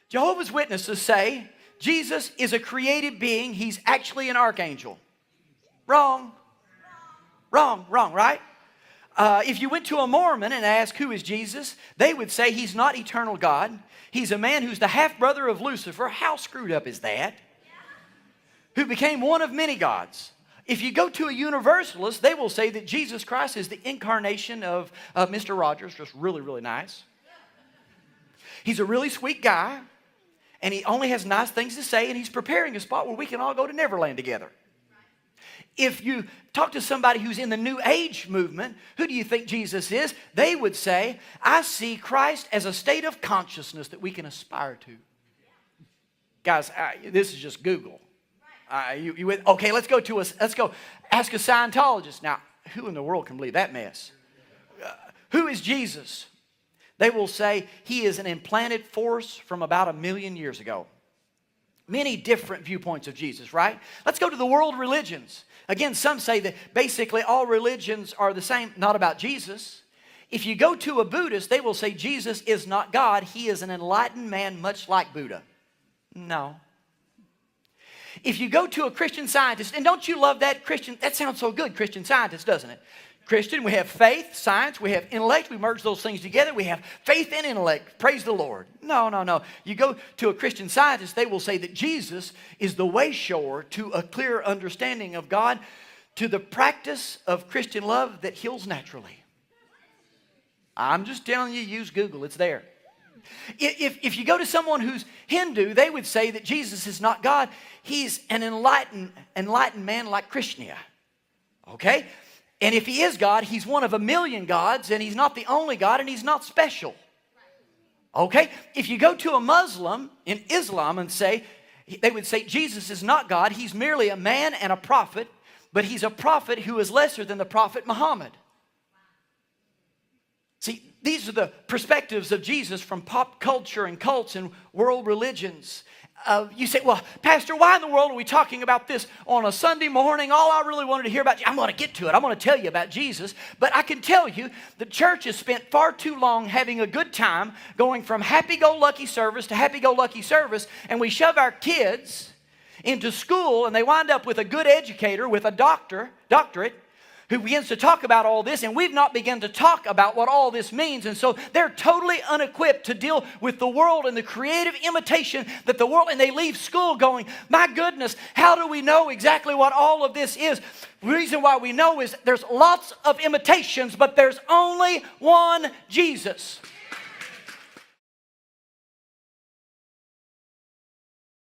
Jehovah's Witnesses say Jesus is a created being. He's actually an archangel. Wrong. Wrong, right? If you went to a Mormon and asked who is Jesus, they would say he's not eternal God. He's a man who's the half-brother of Lucifer. How screwed up is that? Who became one of many gods. If you go to a Universalist, they will say that Jesus Christ is the incarnation of Mr. Rogers, just really, really nice. He's a really sweet guy, and he only has nice things to say, and he's preparing a spot where we can all go to Neverland together. If you talk to somebody who's in the New Age movement, who do you think Jesus is? They would say, I see Christ as a state of consciousness that we can aspire to. Guys, this is just Google. Okay, let's go ask a Scientologist. Now, who in the world can believe that mess? Who is Jesus? They will say he is an implanted force from about 1 million years ago. Many different viewpoints of Jesus, right? Let's go to the world religions. Again, some say that basically all religions are the same, not about Jesus. If you go to a Buddhist, they will say Jesus is not God. He is an enlightened man much like Buddha. No. If you go to a Christian Scientist, and don't you love that Christian? That sounds so good, Christian Scientist, doesn't it? Christian, we have faith, science, we have intellect. We merge those things together. We have faith and intellect. Praise the Lord. No. You go to a Christian Scientist, they will say that Jesus is the way shower to a clear understanding of God, to the practice of Christian love that heals naturally. I'm just telling you, use Google. It's there. If you go to someone who's Hindu, they would say that Jesus is not God. He's an enlightened man like Krishna. Okay? And if he is God, he's one of 1 million gods, and he's not the only God, and he's not special. Okay? If you go to a Muslim in Islam and they would say Jesus is not God, he's merely a man and a prophet, but he's a prophet who is lesser than the prophet Muhammad. See, these are the perspectives of Jesus from pop culture and cults and world religions. You say, well, Pastor, why in the world are we talking about this on a Sunday morning? All I really wanted to hear about, I'm going to get to it. I'm going to tell you about Jesus. But I can tell you, the church has spent far too long having a good time going from happy-go-lucky service to happy-go-lucky service, and we shove our kids into school, and they wind up with a good educator, with a doctorate, who begins to talk about all this, and we've not begun to talk about what all this means. And so they're totally unequipped to deal with the world and the creative imitation that the world, and they leave school going, my goodness, how do we know exactly what all of this is? The reason why we know is there's lots of imitations, but there's only one Jesus.